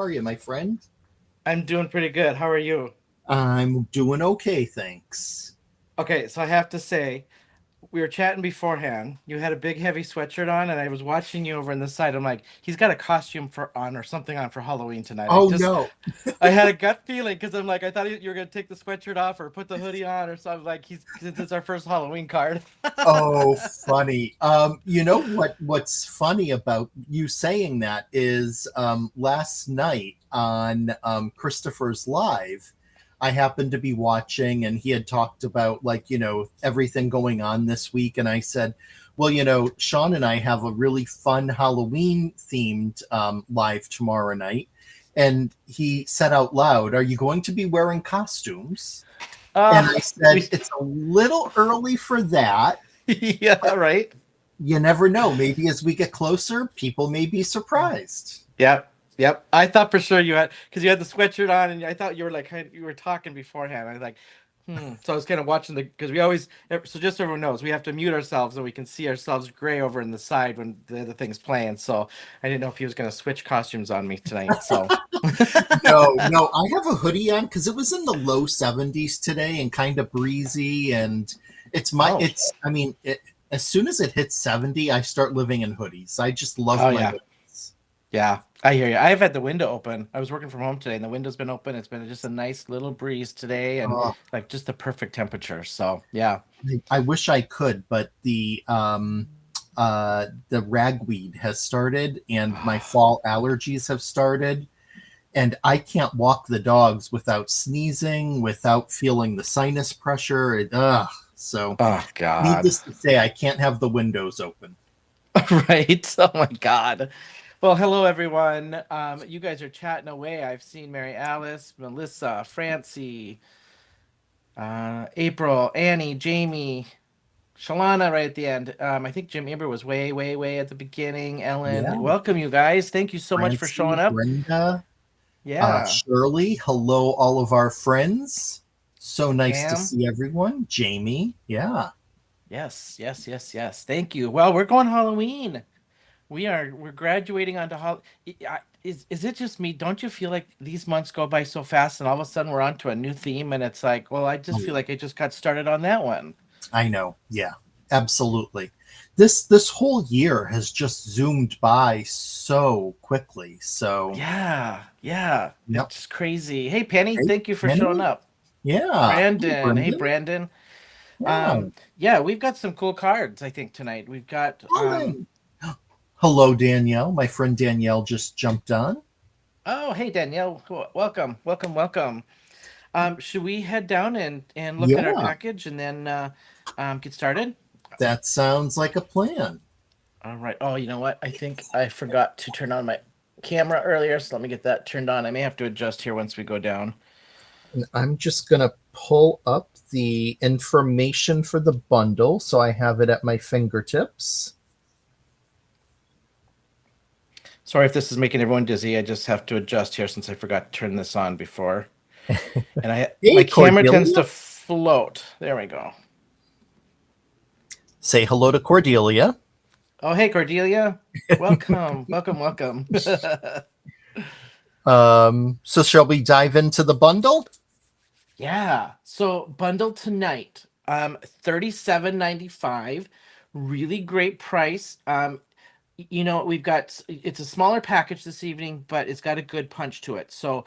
are you, my friend? I'm doing pretty good. How are you? I'm doing okay, thanks. Okay, so I have to say, we were chatting beforehand. You had a big heavy sweatshirt on, and I was watching you over on the side. I'm like, he's got a costume for on or something on for Halloween tonight. Oh no. I had a gut feeling because I'm like, I thought you were gonna take the sweatshirt off or put the hoodie on or something. Like he's since it's our first Halloween card. Oh, funny. You know what's funny about you saying that is last night on Christopher's Live, I happened to be watching and he had talked about everything going on this week. And I said, well, Shawn and I have a really fun Halloween themed live tomorrow night. And he said out loud, are you going to be wearing costumes? And I said, it's a little early for that. Yeah, right. You never know. Maybe as we get closer, people may be surprised. Yep. Yep. I thought for sure you had because you had the sweatshirt on, and I thought you were like you were talking beforehand. I was like, So I was kind of watching because we always so just so everyone knows we have to mute ourselves and we can see ourselves gray over in the side when the other thing's playing. So I didn't know if he was going to switch costumes on me tonight. So no, I have a hoodie on because it was in the low 70s today and kind of breezy, and as soon as it hits 70, I start living in hoodies. I just love my hoodies. Yeah, I hear you. I've had the window open. I was working from home today, and the window's been open. It's been just a nice little breeze today, and like just the perfect temperature. So yeah, I wish I could, but the ragweed has started, and my fall allergies have started, and I can't walk the dogs without sneezing, without feeling the sinus pressure. So, oh God, needless to say, I can't have the windows open. Right? Oh my God. Well, hello everyone. You guys are chatting away. I've seen Mary Alice, Melissa, Francie, April, Annie, Jamie, Shalana right at the end. I think Jim Eber was way, way, way at the beginning. Ellen, welcome you guys. Thank you so much for showing up. Brenda, yeah. Shirley, hello all of our friends. So nice to see everyone. Jamie, yeah. Yes. Thank you. Well, we're going Halloween. We're graduating onto is it just me? Don't you feel like these months go by so fast and all of a sudden we're onto a new theme and it's like, well, I just feel like I just got started on that one. I know. Yeah, absolutely. This whole year has just zoomed by so quickly. So yeah. It's crazy. Hey Penny, thank you for showing up. Yeah. Brandon. Hey Brandon. Yeah, we've got some cool cards, I think, tonight. We've got hello, Danielle. My friend Danielle just jumped on. Oh, hey, Danielle. Welcome. Should we head down and look at our package and then get started? That sounds like a plan. All right. Oh, you know what? I think I forgot to turn on my camera earlier, so let me get that turned on. I may have to adjust here once we go down. I'm just going to pull up the information for the bundle so I have it at my fingertips. Sorry if this is making everyone dizzy. I just have to adjust here since I forgot to turn this on before. And my camera tends to float. There we go. Say hello to Cordelia. Oh, hey, Cordelia. Welcome. welcome. So shall we dive into the bundle? Yeah. So bundle tonight, $37.95. Really great price. We've got it's a smaller package this evening, but it's got a good punch to it. So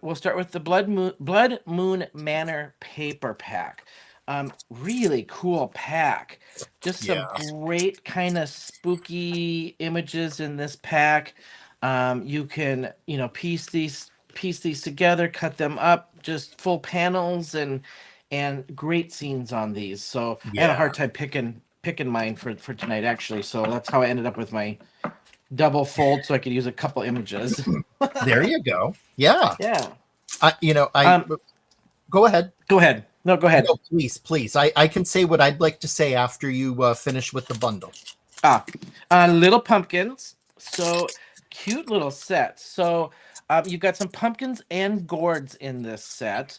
we'll start with the Blood Moon Manor paper pack. Really cool pack. Just some great kind of spooky images in this pack. You can piece these together, cut them up, just full panels and great scenes on these. So I had a hard time picking mine for tonight, actually. So that's how I ended up with my double fold so I could use a couple images. There you go. Yeah. Go ahead. No, go ahead. No, please. I can say what I'd like to say after you finish with the bundle. Little pumpkins. So cute little set. So you've got some pumpkins and gourds in this set.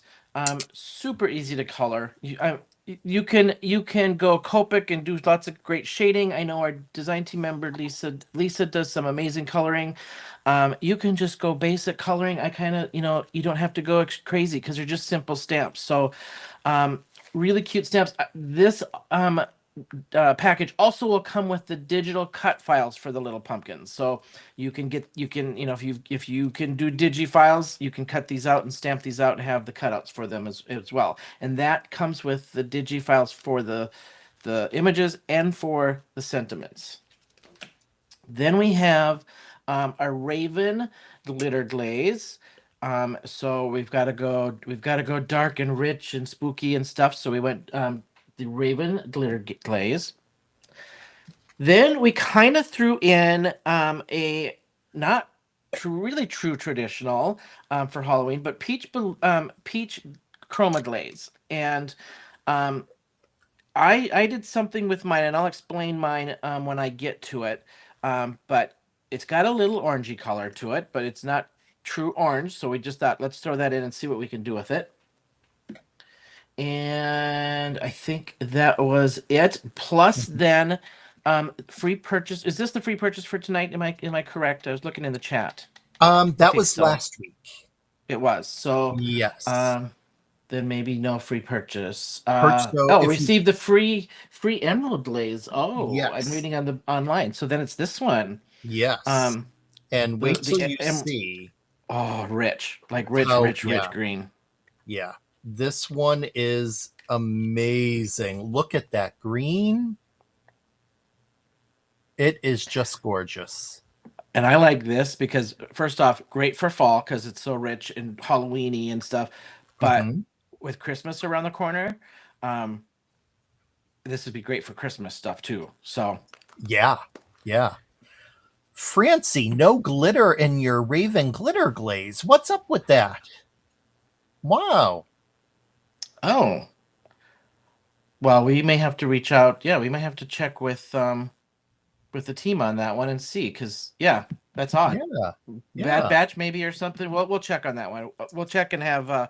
Super easy to color. you can go Copic and do lots of great shading. I know our design team member Lisa does some amazing coloring. You can just go basic coloring. I kind of, you don't have to go crazy because they're just simple stamps. So really cute stamps. This package also will come with the digital cut files for the little pumpkins. So if you can do digi files, you can cut these out and stamp these out and have the cutouts for them as well. And that comes with the digi files for the images and for the sentiments. Then we have a Raven glitter glaze. So we've got to go dark and rich and spooky and stuff. So we went the Raven glitter glaze. Then we kind of threw in a not really true traditional for Halloween, but peach chroma glaze. And I did something with mine, and I'll explain mine when I get to it. But it's got a little orangey color to it, but it's not true orange. So we just thought, let's throw that in and see what we can do with it. And I think that was it. Plus, then free purchase. Is this the free purchase for tonight? Am I correct? I was looking in the chat. That was last week. It was. So yes. Then maybe no free purchase. So receive the free emerald glaze. Oh, yes. I'm reading on the online. So then it's this one. Yes. And wait till you see. Oh, rich green. Yeah. This one is amazing. Look at that green. It is just gorgeous. And I like this because, first off, great for fall because it's so rich and Halloween-y and stuff. But with Christmas around the corner, this would be great for Christmas stuff too. So yeah. Francie, no glitter in your Raven glitter glaze. What's up with that? Wow. Oh. Well, we may have to reach out. Yeah, we might have to check with the team on that one and see, because that's odd. Yeah. Bad batch maybe or something. We'll check on that one. We'll check and have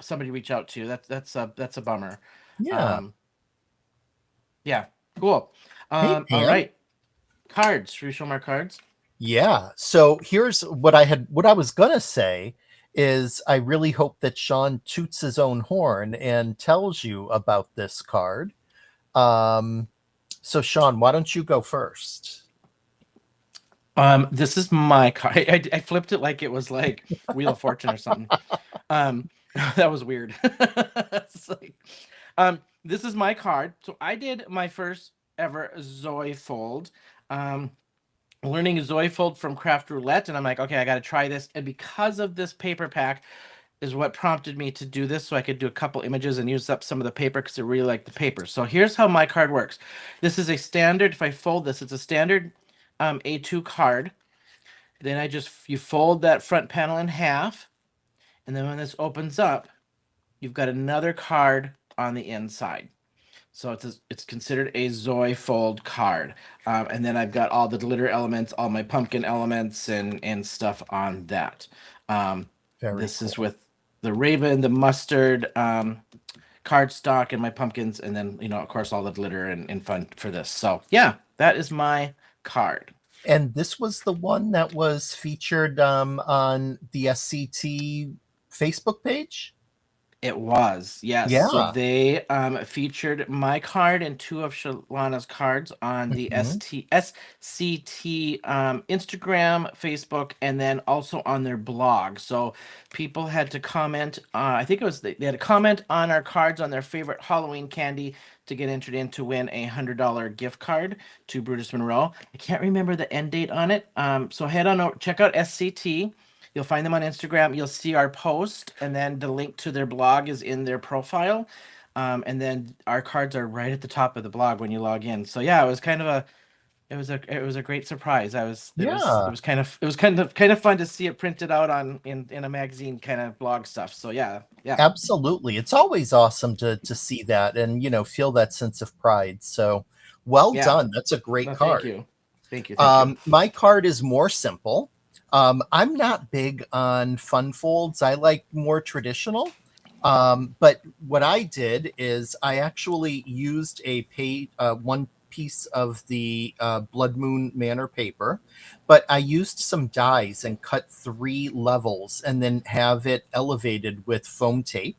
somebody reach out to you. That's a bummer. Yeah. Yeah. Cool. All right. Cards. Should we show them our cards? Yeah. So here's what I was gonna say is I really hope that Shawn toots his own horn and tells you about this card. So Shawn, why don't you go first? This is my card. I flipped it like it was like Wheel of Fortune or something. That was weird. It's like, this is my card. So I did my first ever Zoe fold. Learning Zoe fold from Craft Roulette, and I'm like, okay, I got to try this. And because of this paper pack is what prompted me to do this, so I could do a couple images and use up some of the paper because I really like the paper. So here's how my card works. This is a standard, if I fold this, it's a standard A2 card. Then you fold that front panel in half, and then when this opens up, you've got another card on the inside. So it's considered a Zoe fold card. And then I've got all the glitter elements, all my pumpkin elements and stuff on that. This is with the Raven, the mustard, cardstock, and my pumpkins, and then, of course, all the glitter and fun for this. So, yeah, that is my card. And this was the one that was featured on the SCT Facebook page? It was, yes. Yeah. So they featured my card and two of Shalana's cards on the SCT Instagram, Facebook, and then also on their blog. So people had to comment. I think it was they had to comment on our cards on their favorite Halloween candy to get entered in to win a $100 gift card to Brutus Monroe. I can't remember the end date on it. So head on over, check out SCT. You'll find them on Instagram. You'll see our post, and then the link to their blog is in their profile. And then our cards are right at the top of the blog when you log in. So yeah, it was a great surprise. It was kind of fun to see it printed out in a magazine kind of blog stuff. So yeah. Absolutely. It's always awesome to see that and feel that sense of pride. So well done. That's a great card. Thank you. My card is more simple. I'm not big on fun folds. I like more traditional. But what I did is I actually used one piece of the Blood Moon Manor paper, but I used some dies and cut 3 levels and then have it elevated with foam tape,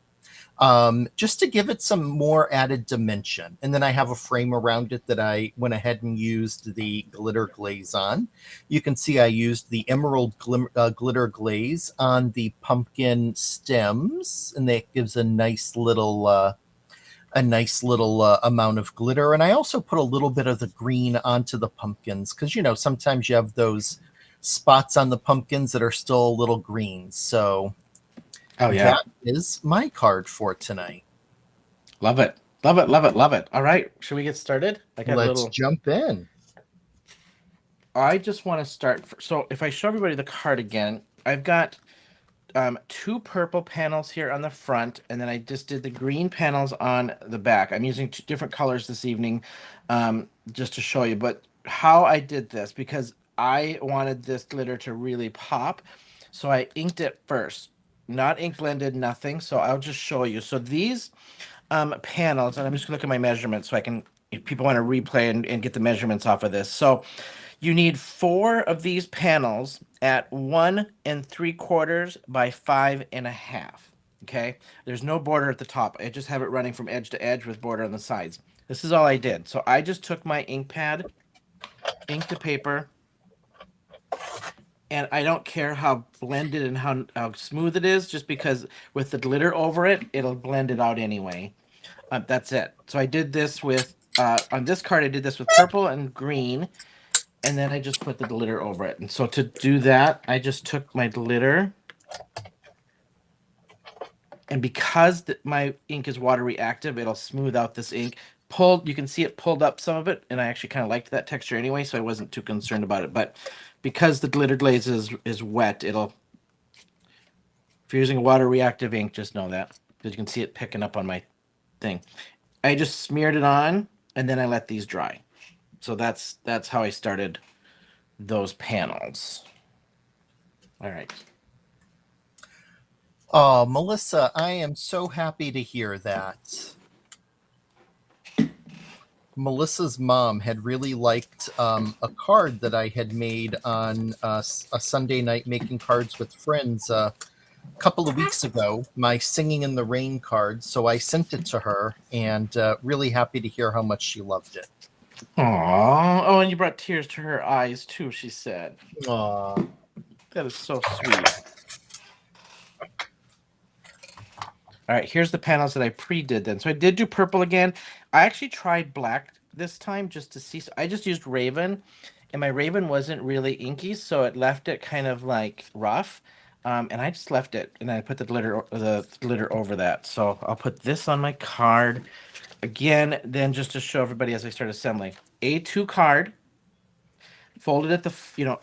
just to give it some more added dimension. And then I have a frame around it that I went ahead and used the glitter glaze on. You can see I used the emerald glitter glaze on the pumpkin stems, and that gives a nice little amount of glitter. And I also put a little bit of the green onto the pumpkins because sometimes you have those spots on the pumpkins that are still a little green. So Oh yeah. that is my card for tonight. Love it. Love it. Love it. Love it. All right. Should we get started? Let's jump in. I just want to start. So if I show everybody the card again, I've got 2 purple panels here on the front, and then I just did the green panels on the back. I'm using 2 different colors this evening, just to show you. But how I did this, because I wanted this glitter to really pop, so I inked it first. Not ink blended, nothing. So I'll just show you. So these panels, and I'm just gonna look at my measurements so I can, if people want to replay and get the measurements off of this. So you need 4 of these panels at 1 3/4 by 5 1/2. Okay, there's no border at the top. I just have it running from edge to edge with border on the sides. This is all I did. So I just took my ink pad, inked the paper, and I don't care how blended and how smooth it is, just because with the glitter over it, it'll blend it out anyway. That's it. So I did this with, on this card, I did this with purple and green, and then I just put the glitter over it. And so to do that, I just took my glitter, and because my ink is water reactive, it'll smooth out this ink. You can see it pulled up some of it, and I actually kind of liked that texture anyway, so I wasn't too concerned about it. But because the glitter glaze is wet, if you're using a water reactive ink, just know that, because you can see it picking up on my thing. I just smeared it on, and then I let these dry. So that's how I started those panels. All right. Oh, Melissa, I am so happy to hear that. Melissa's mom had really liked a card that I had made on a Sunday night making cards with friends a couple of weeks ago, my Singing in the Rain card. So I sent it to her, and really happy to hear how much she loved it. Aww. Oh, and you brought tears to her eyes too, she said. Aww. That is so sweet. All right, here's the panels that I pre-did then. So I did do purple again. I actually tried black this time just to see. So I just used Raven, and my Raven wasn't really inky, so it left it kind of like rough. And I just left it, and I put the glitter over that. So I'll put this on my card again, then just to show everybody as I start assembling. A2 card, folded at the 4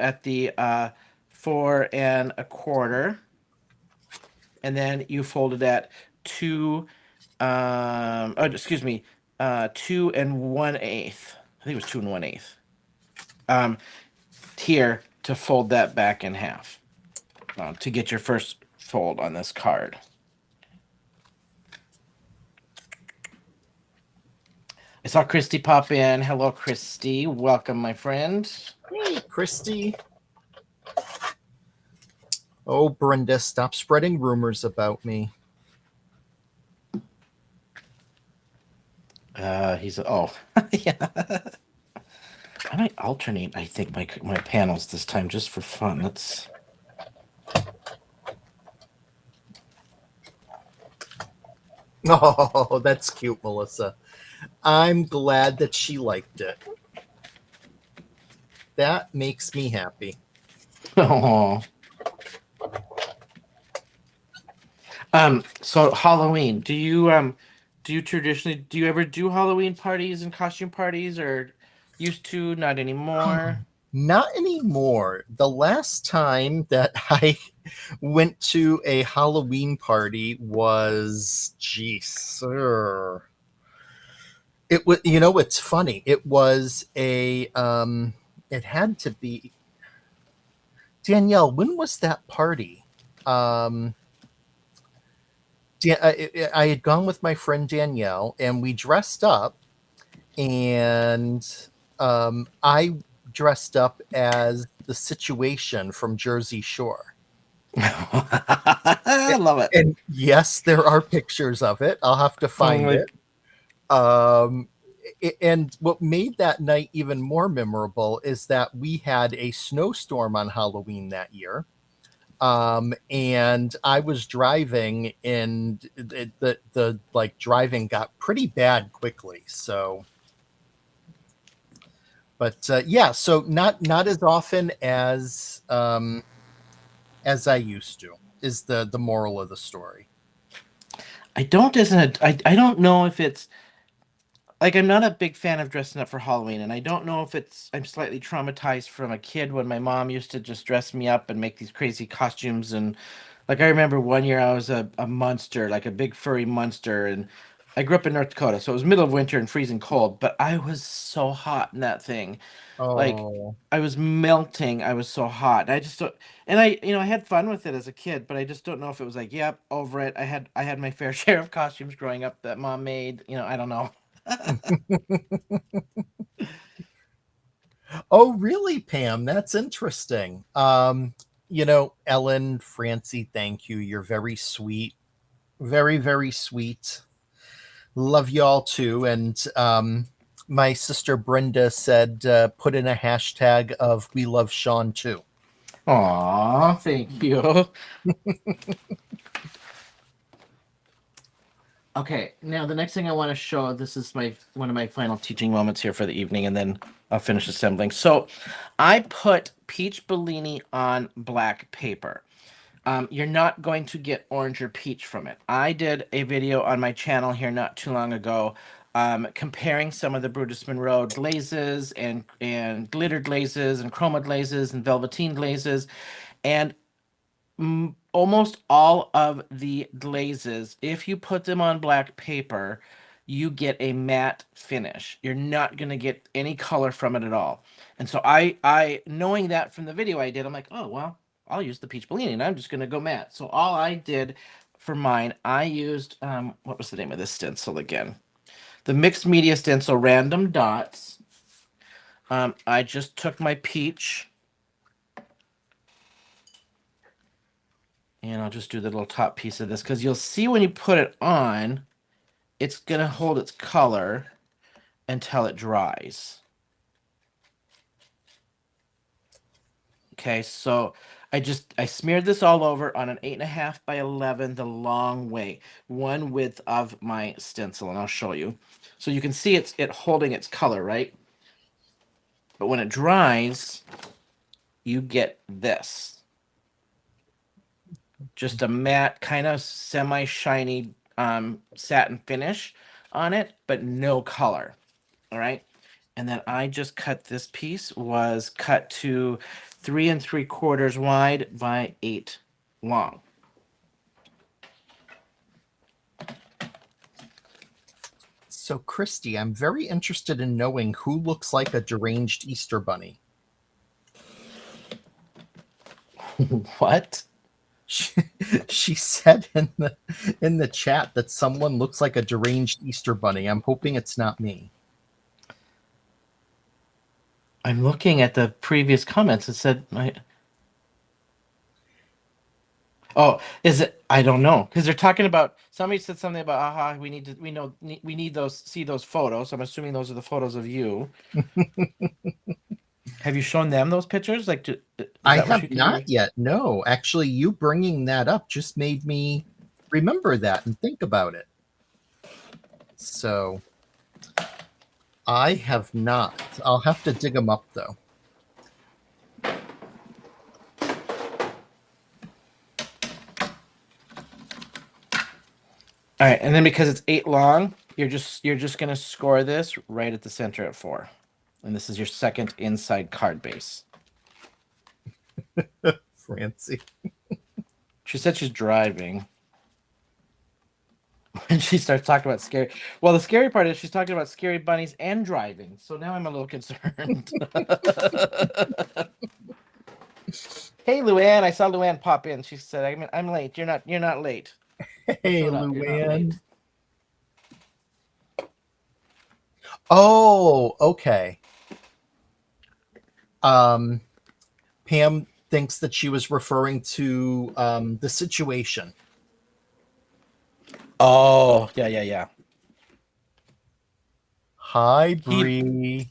1/4, and then you fold it at 2 2 1/8. I think it was 2 1/8. Here to fold that back in half, to get your first fold on this card. I saw Christy pop in. Hello, Christy. Welcome, my friend. Hey, Christy. Oh, Brenda, stop spreading rumors about me. Yeah. I might alternate, I think, my panels this time just for fun. Let's. Oh, that's cute, Melissa. I'm glad that she liked it. That makes me happy. Oh. So Halloween, do you ever do Halloween parties and costume parties, or used to? Not anymore. Not anymore. The last time that I went to a Halloween party was, it was, it's funny. It was it had to be, Danielle, when was that party? I had gone with my friend Danielle, and we dressed up, and I dressed up as the Situation from Jersey Shore. I love it. And yes, there are pictures of it. I'll have to Oh find my. it. And what made that night even more memorable is that we had a snowstorm on Halloween that year. And I was driving, and the like driving got pretty bad quickly. So, but yeah, so not as often as I used to is the moral of the story. I don't as an I don't know if it's like I'm not a big fan of dressing up for Halloween, and I don't know if it's I'm slightly traumatized from a kid when my mom used to just dress me up and make these crazy costumes. And like I remember one year I was a monster, like a big furry monster, and I grew up in North Dakota, so it was middle of winter and freezing cold, but I was so hot in that thing. Like Oh. I was melting. I was so hot. I just don't, and I had fun with it as a kid, but I just don't know if it was like, yep, over it. I had my fair share of costumes growing up that mom made. I don't know. Oh, really, Pam? That's interesting. Ellen, Francie, thank you. You're very sweet. Very, very sweet. Love y'all too. And my sister Brenda said, put in a hashtag of we love Shawn too. Aw, thank you. Okay, now the next thing I want to show, this is my one of my final teaching moments here for the evening, and then I'll finish assembling. So I put peach Bellini on black paper. You're not going to get orange or peach from it. I did a video on my channel here not too long ago, comparing some of the Brutus Monroe glazes and glitter glazes and chroma glazes and velveteen glazes, and almost all of the glazes, if you put them on black paper, you get a matte finish. You're not going to get any color from it at all. And so I knowing that from the video I did, I'm like, oh well, I'll use the peach Bellini, and I'm just going to go matte. So all I did for mine, I used what was the name of this stencil again? The mixed media stencil, random dots. I just took my peach, and I'll just do the little top piece of this, because you'll see when you put it on, it's going to hold its color until it dries. Okay, so I smeared this all over on an 8.5 by 11, the long way, one width of my stencil, and I'll show you. So you can see it holding its color, right? But when it dries, you get this. Just a matte, kind of semi-shiny satin finish on it, but no color. All right. And then I just cut this piece, was cut to 3 3/4 wide by 8 long. So, Christy, I'm very interested in knowing who looks like a deranged Easter bunny. What? She said in the chat that someone looks like a deranged Easter bunny. I'm hoping it's not me. I'm looking at the previous comments. It said Oh, is it? I don't know, because they're talking about, somebody said something about, aha, we need those, see those photos. I'm assuming those are the photos of you. Have you shown them those pictures? Like, is I that what have you not can? yet. No, actually, you bringing that up just made me remember that and think about it. So I have not. I'll have to dig them up though. All right, and then because it's 8 long, you're just gonna score this right at the center at 4, and this is your second inside card base. Francie. She said she's driving. And she starts talking about scary. Well, the scary part is she's talking about scary bunnies and driving. So now I'm a little concerned. Hey, Luann, I saw Luann pop in. She said, I'm late. You're not late." Hey, You're not late. Luann. Oh, okay. Um, Pam thinks that she was referring to the situation. Oh, yeah. Hi, He Bree.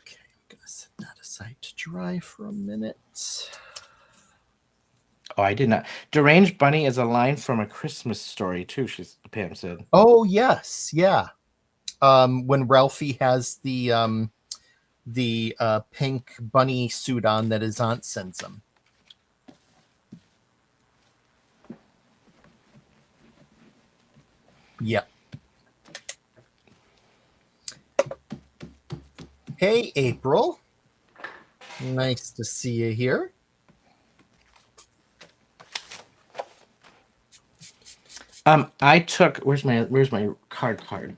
Okay, I'm gonna set that aside to dry for a minute. Oh, I did not. Deranged Bunny is a line from A Christmas Story too. Pam said. Oh yes, yeah. When Ralphie has the pink bunny suit on that his aunt sends him. Yep. Hey, April. Nice to see you here. I took where's my card?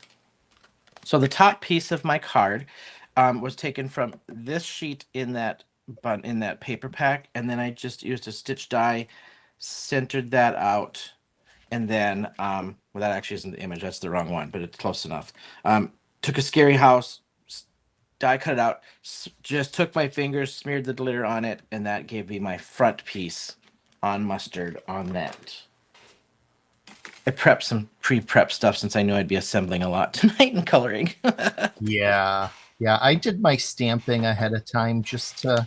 So the top piece of my card was taken from this sheet in that paper pack, and then I just used a stitch die, centered that out, and then well, that actually isn't the image, that's the wrong one, but it's close enough. Took a scary house, die cut it out, just took my fingers, smeared the glitter on it, and that gave me my front piece on mustard on that. I prepped some pre-prep stuff since I knew I'd be assembling a lot tonight and coloring. Yeah. Yeah, I did my stamping ahead of time just to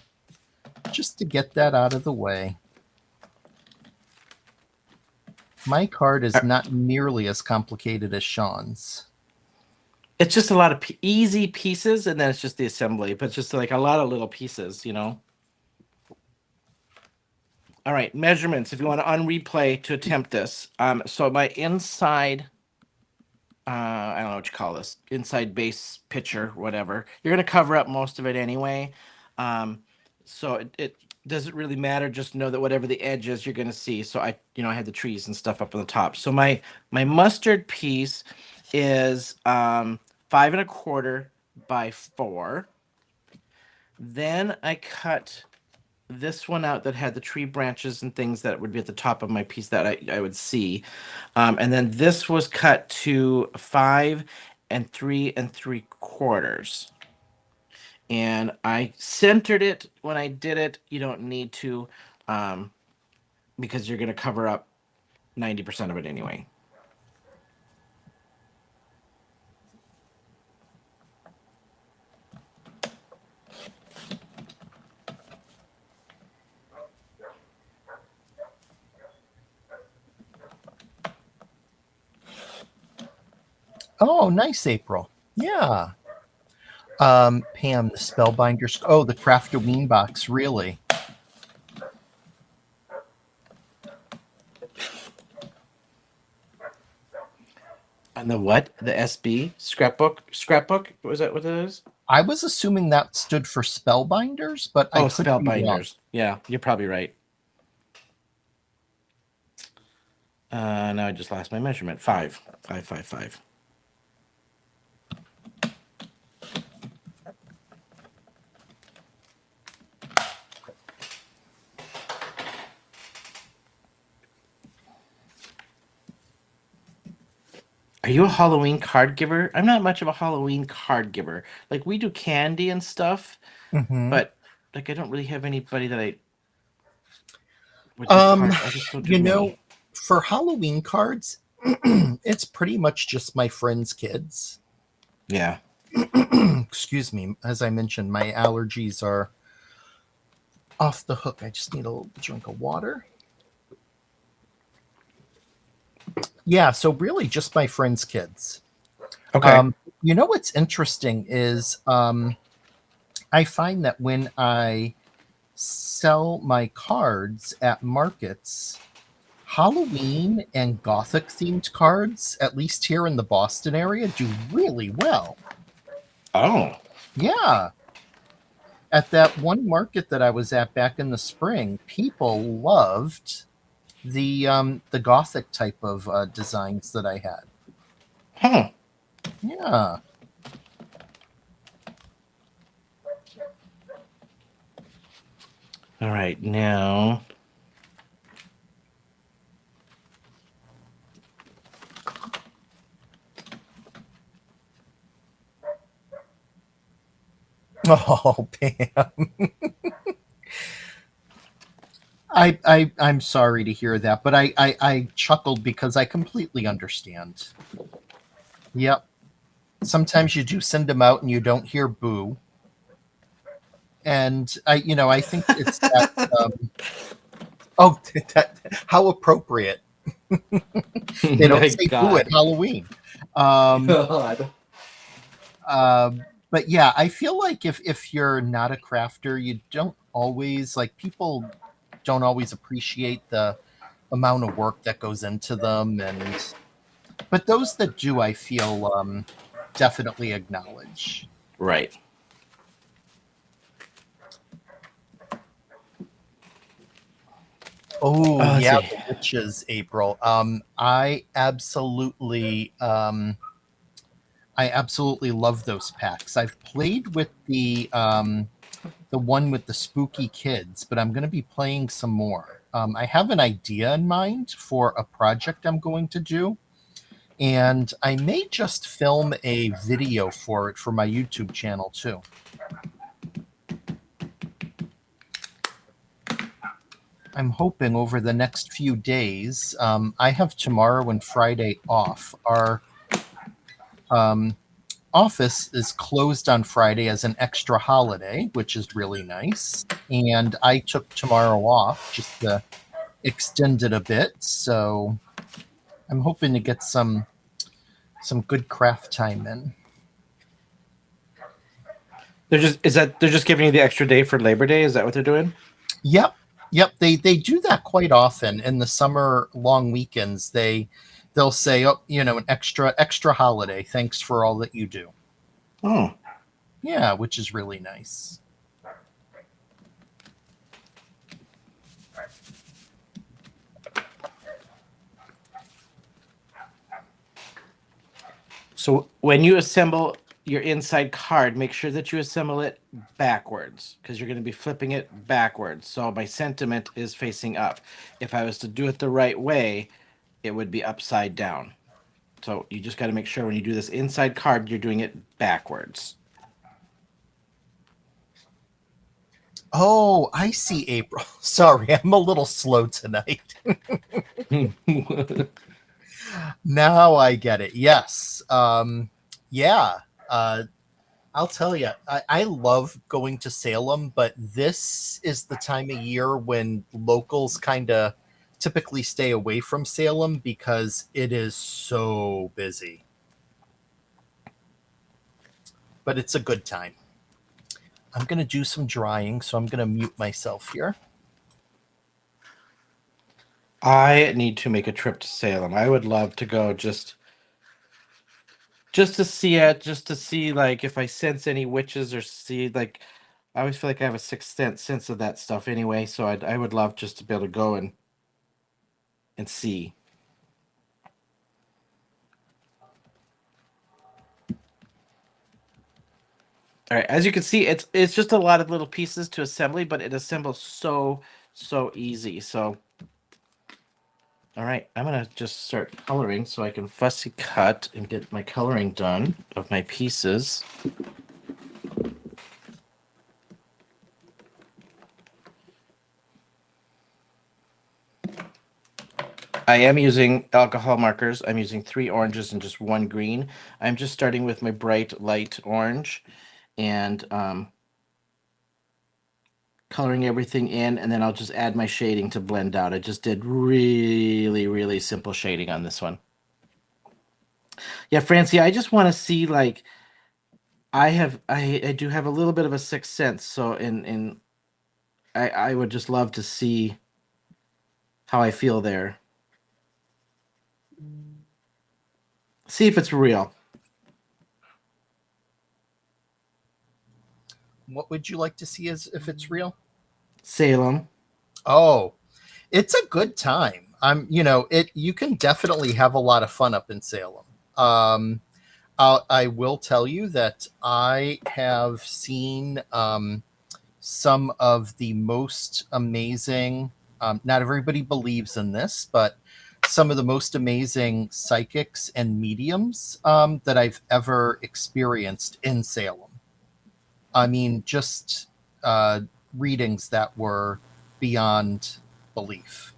get that out of the way. My card is not nearly as complicated as Shawn's. It's just a lot of easy pieces, and then it's just the assembly, but it's just like a lot of little pieces, you know. All right, measurements. If you want to unreplay to attempt this, so my inside, I don't know what you call this, inside base picture, whatever. You're gonna cover up most of it anyway, so it doesn't really matter. Just know that whatever the edge is, you're gonna see. So I had the trees and stuff up on the top. So my mustard piece is 5 1/4 by 4. Then I cut this one out that had the tree branches and things that would be at the top of my piece that I would see. And then this was cut to 5 3 3/4. And I centered it when I did it. You don't need to, because you're going to cover up 90% of it anyway. Oh, nice, April. Yeah. Pam, the Spellbinders. Oh, the Craft-A-Ween box, really? And the what? The SB scrapbook? Scrapbook? Was that what it is? I was assuming that stood for Spellbinders, but I could be wrong. Spellbinders. Yeah, you're probably right. Now I just lost my measurement. 5. 5, 5, 5. Are you a Halloween card giver? I'm not much of a Halloween card giver. Like, we do candy and stuff, but like I don't really have anybody that I would do cards. I just don't do many. For Halloween cards, it's pretty much just my friends' kids. Yeah. Excuse me. As I mentioned, my allergies are off the hook. I just need a little drink of water. Yeah, so really just my friends' kids. Okay. What's interesting is I find that when I sell my cards at markets, Halloween and Gothic themed cards, at least here in the Boston area, do really well. Oh. Yeah. At that one market that I was at back in the spring, people loved the Gothic type of designs that I had. Huh. Yeah. All right, now. Oh, Pam. I'm sorry to hear that, but I chuckled because I completely understand. Yep. Sometimes you do send them out and you don't hear boo. And I think it's that. Oh, how appropriate! They don't My say boo at God. Halloween. Um, God. but yeah, I feel like if you're not a crafter, you don't always like people don't always appreciate the amount of work that goes into them, and but those that do, I feel definitely acknowledge. Right. Oh Let's yeah, see. the witches, April. I absolutely love those packs. I've played with the one with the spooky kids, but I'm going to be playing some more. I have an idea in mind for a project I'm going to do, and I may just film a video for it for my YouTube channel too. I'm hoping over the next few days. I have tomorrow and Friday off. Our office is closed on Friday as an extra holiday, which is really nice. And I took tomorrow off just to extend it a bit. So I'm hoping to get some good craft time in. They're just giving you the extra day for Labor Day? Is that what they're doing? Yep. Yep. They do that quite often in the summer long weekends. They'll say, oh, an extra holiday. Thanks for all that you do. Oh. Yeah, which is really nice. So when you assemble your inside card, make sure that you assemble it backwards because you're going to be flipping it backwards. So my sentiment is facing up. If I was to do it the right way, it would be upside down. So you just got to make sure when you do this inside card, you're doing it backwards. Oh, I see, April. Sorry, I'm a little slow tonight. Now I get it. Yes. Yeah. I'll tell you, I love going to Salem, but this is the time of year when locals kind of typically stay away from Salem because it is so busy. But it's a good time. I'm going to do some drying, so I'm going to mute myself here. I need to make a trip to Salem. I would love to go just to see it, just to see like if I sense any witches or see like I always feel like I have a sixth sense of that stuff anyway, so I would love just to be able to go and see. All right, as you can see, it's just a lot of little pieces to assembly, but it assembles so easy. So, all right, I'm gonna just start coloring so I can fussy cut and get my coloring done of my pieces. I am using alcohol markers. I'm using 3 oranges and just 1 green. I'm just starting with my bright light orange and coloring everything in, and then I'll just add my shading to blend out. I just did really simple shading on this one. Yeah, Francie, I just want to see like I do have a little bit of a sixth sense, so in I would just love to see how I feel there. See if it's real. What would you like to see as if it's real? Salem. Oh, it's a good time. You can definitely have a lot of fun up in Salem. I will tell you that I have seen some of the most amazing, not everybody believes in this, but some of the most amazing psychics and mediums that I've ever experienced in Salem. I mean, just uh, readings that were beyond belief.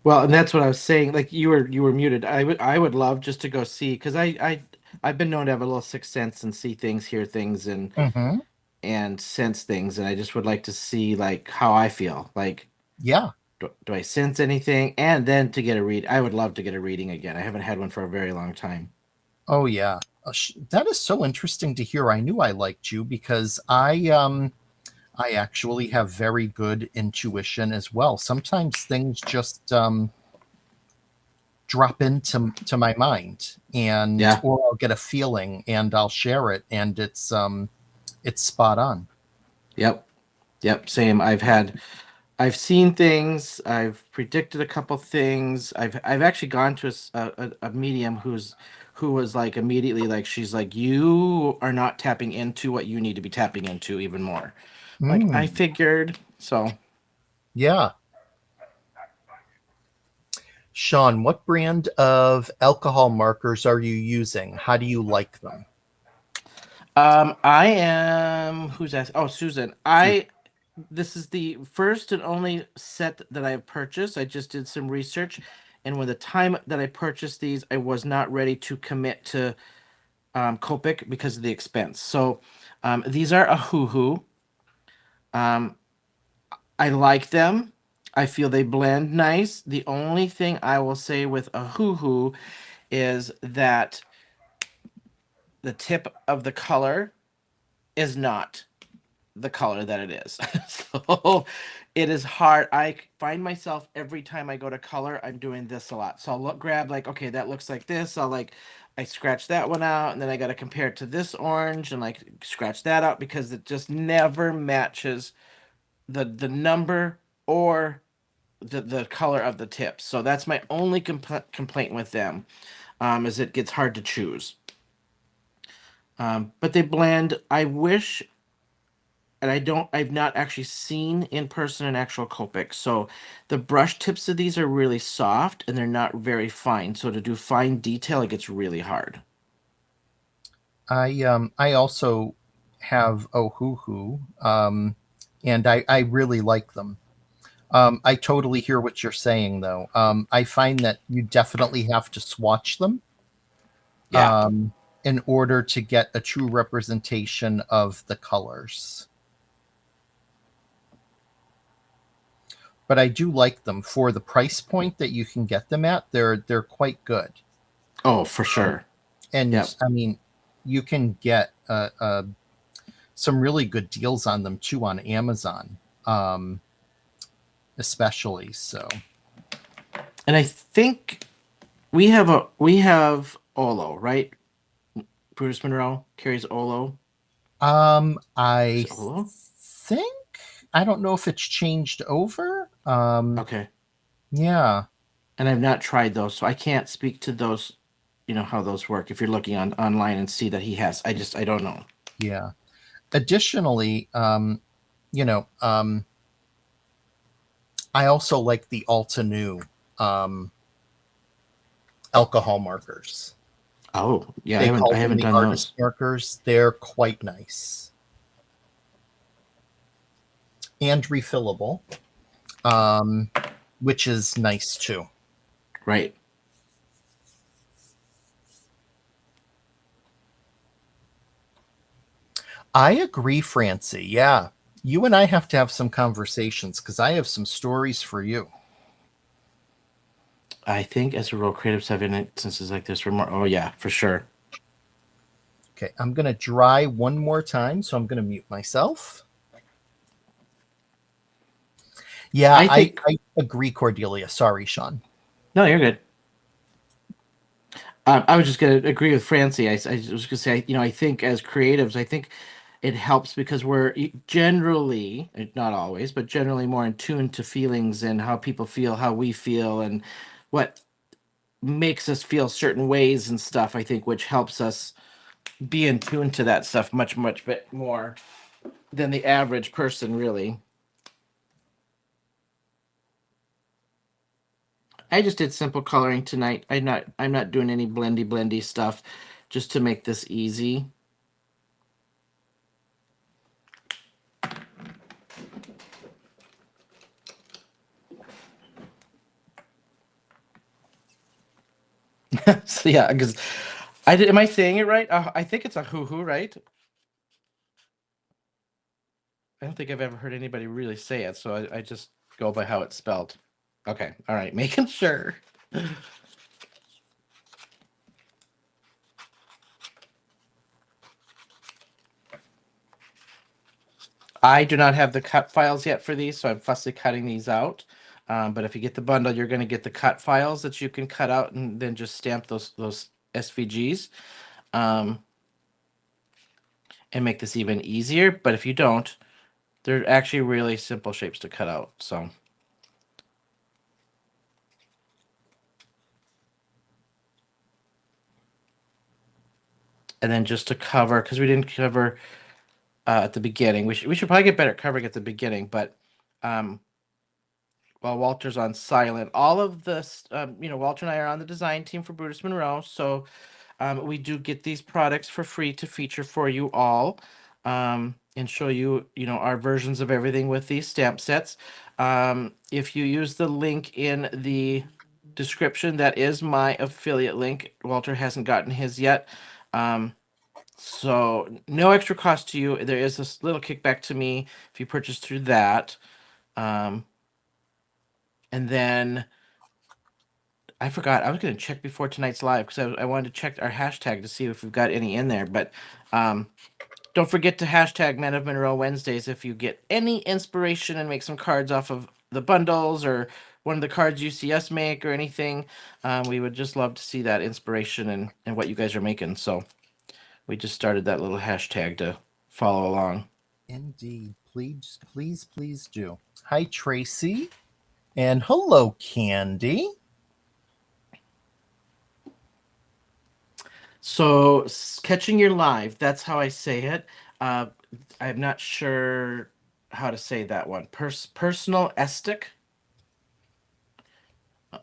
Well, and that's what I was saying. Like you were muted. I would love just to go see because I've been known to have a little sixth sense and see things, hear things, Hmm. and sense things, and I just would like to see like how I feel. Like, Yeah. do I sense anything? And then to get a read, I would love to get a reading again. I haven't had one for a very long time. Oh, yeah. That is so interesting to hear. I knew I liked you because I actually have very good intuition as well. Sometimes things just drop into my mind, and Yeah. or I'll get a feeling and I'll share it, and it's spot on. Yep. Yep. Same. I've seen things. I've predicted a couple things. I've actually gone to a medium who was like immediately like she's like you are not tapping into what you need to be tapping into even more. Like I Mm, figured. So yeah. Shawn, what brand of alcohol markers are you using? How do you like them? I am who's that? Oh, Susan. Susan. I This is the first and only set that I've purchased. I just did some research, and when the time that I purchased these, I was not ready to commit to Copic because of the expense. So these are a hoo-hoo. Um, I like them. I feel they blend nice. The only thing I will say with a hoo-hoo is that the tip of the color is not the color that it is. So it is hard. I find myself every time I go to color, I'm doing this a lot. So I'll grab like, okay, that looks like this. I scratch that one out, and then I got to compare it to this orange and like scratch that out because it just never matches the number or the color of the tips. So that's my only complaint with them, is it gets hard to choose. But they blend. I wish, and I've not actually seen in person an actual Copic. So the brush tips of these are really soft and they're not very fine. So to do fine detail, it gets really hard. I also have Ohuhu, and I really like them. I totally hear what you're saying, though. I find that you definitely have to swatch them Yeah. um, in order to get a true representation of the colors. But I do like them for the price point that you can get them at. They're quite good, Oh, for um, sure. and Yep. I mean, you can get some really good deals on them too on Amazon, especially. So, And I think we have Olo, right? Brutus Monroe carries Olo. Is I it Olo? think I don't know if it's changed over. Okay. Yeah, And I've not tried those, so I can't speak to those, how those work. If you're looking on online and see that he has, I don't know. yeah. Additionally, you know, I also like the Altenew um, alcohol markers. Oh, yeah, They I call them haven't the done artist those. markers. They're quite nice and refillable, um, which is nice too. Right. I agree, Francie. Yeah. You and I have to have some conversations because I have some stories for you. I think as a real creatives have in instances like this, we're more. Oh yeah, for sure. Okay, I'm going to dry one more time, so I'm going to mute myself. Yeah, I think I agree, Cordelia. Sorry, Shawn. no, you're good. I was just gonna agree with Francie. I was gonna say, I think as creatives, I think it helps because we're generally, not always, but generally more in tune to feelings and how people feel, how we feel, and what makes us feel certain ways and stuff. I think which helps us be in tune to that stuff much bit more. than the average person, really. I just did simple coloring tonight. I'm not doing any blendy stuff, just to make this easy. So yeah, because I did. Am I saying it right? I think it's a hoo-hoo, right? I don't think I've ever heard anybody really say it, so I just go by how it's spelled. Okay, all right, making sure. I do not have the cut files yet for these, so I'm fussy cutting these out. But if you get the bundle, you're going to get the cut files that you can cut out and then just stamp those SVGs, and make this even easier. But if you don't, they're actually really simple shapes to cut out. So. And then just to cover, because we didn't cover at the beginning, we should probably get better at covering at the beginning. But while Walter's on silent, all of this, Walter and I are on the design team for Brutus Monroe, so we do get these products for free to feature for you all, and show you, our versions of everything with these stamp sets. If you use the link in the description, that is my affiliate link. Walter hasn't gotten his yet. So no extra cost to you. There is this little kickback to me if you purchase through that. And then I forgot, I was going to check before tonight's live because I wanted to check our hashtag to see if we've got any in there. But don't forget to hashtag Men of Monroe Wednesdays if you get any inspiration and make some cards off of the bundles or one of the cards you see us make or anything. We would just love to see that inspiration and what you guys are making. So we just started that little hashtag to follow along. Indeed. Please do. Hi, Tracy. And hello, Candi. So, catching your live, that's how I say it. I'm not sure how to say that one. Personal estic.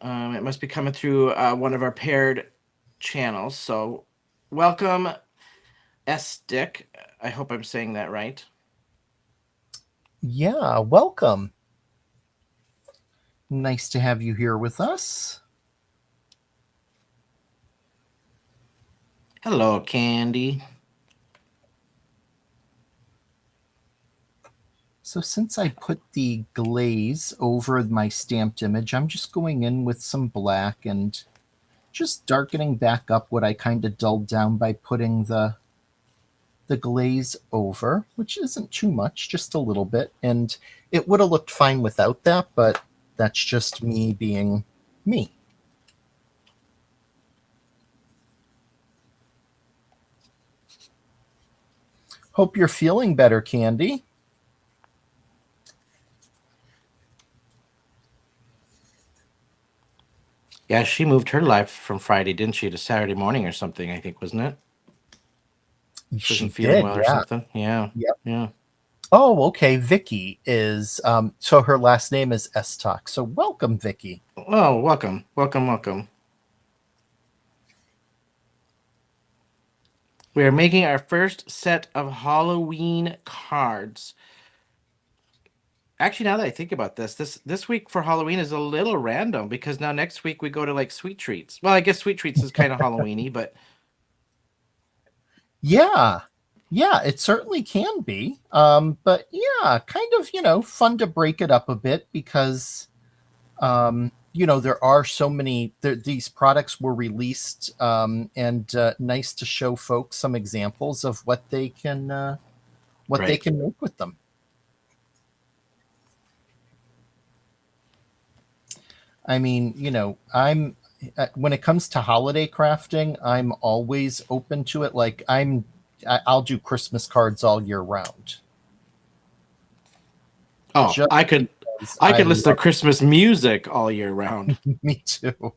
It must be coming through one of our paired channels. So, welcome, Estic. I hope I'm saying that right. Yeah, welcome. Nice to have you here with us. Hello, Candi. So since I put the glaze over my stamped image, I'm just going in with some black and just darkening back up what I kind of dulled down by putting the glaze over, which isn't too much, just a little bit. And it would have looked fine without that, but that's just me being me. Hope you're feeling better, Candi. Yeah, she moved her live from Friday, didn't she, to Saturday morning or something, I think, wasn't it? She wasn't feeling well or something. Yeah. Yep. Yeah. Oh, okay. Vicky is so her last name is Estok. So welcome, Vicky. Oh, welcome. We are making our first set of Halloween cards. Actually, now that I think about this week for Halloween is a little random because now next week we go to like Sweet Treats. Well, I guess Sweet Treats is kind of Halloweeny, but yeah, it certainly can be. But yeah, kind of fun to break it up a bit because there are so many. These products were released, and nice to show folks some examples of what they can they can make with them. I mean, I'm when it comes to holiday crafting, I'm always open to it. Like I'll do Christmas cards all year round. Oh, I could listen to Christmas music all year round. Me too.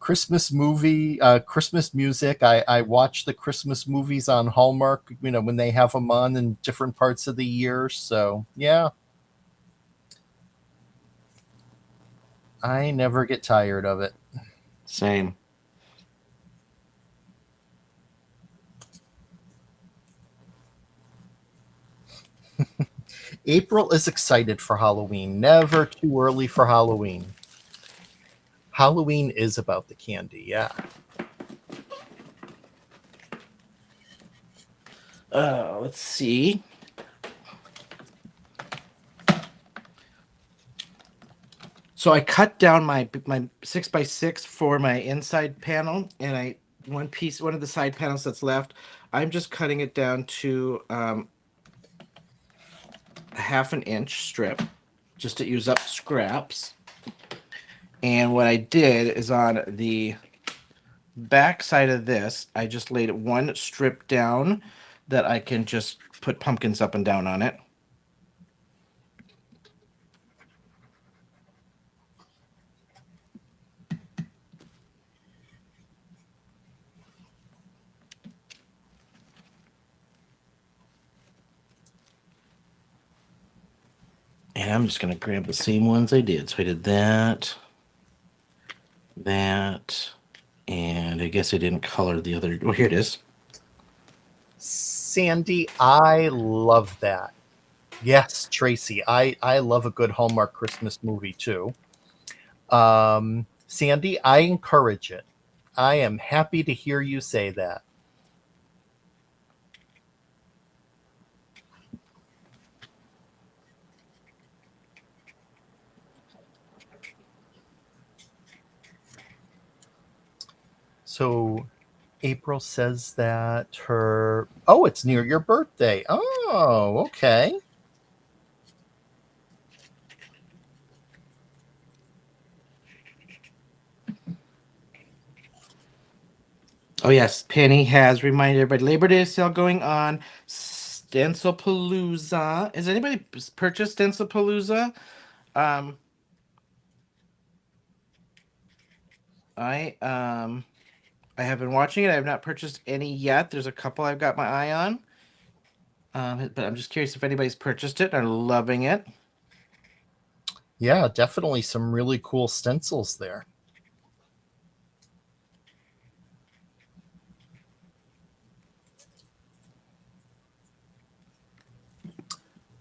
Christmas movie, Christmas music. I watch the Christmas movies on Hallmark, when they have them on in different parts of the year. So, yeah, I never get tired of it. Same. April is excited for Halloween. Never too early for Halloween. Halloween is about the candy, yeah. Let's see. So I cut down my 6x6 for my inside panel, and one of the side panels that's left, I'm just cutting it down to a 1/2 inch strip, just to use up scraps. And what I did is on the back side of this, I just laid one strip down that I can just put pumpkins up and down on it. And I'm just going to grab the same ones I did. So I did that, and I guess I didn't color the other. Oh, here it is. Sandi, I love that. Yes, Tracy, I love a good Hallmark Christmas movie too. Sandi, I encourage it. I am happy to hear you say that. So April says that it's near your birthday. Oh, okay. Oh, yes. Penny has reminded everybody Labor Day sale going on. Stencilpalooza. Has anybody purchased Stencilpalooza? I have been watching it. I have not purchased any yet. There's a couple I've got my eye on. But I'm just curious if anybody's purchased it and are loving it. Yeah, definitely some really cool stencils there.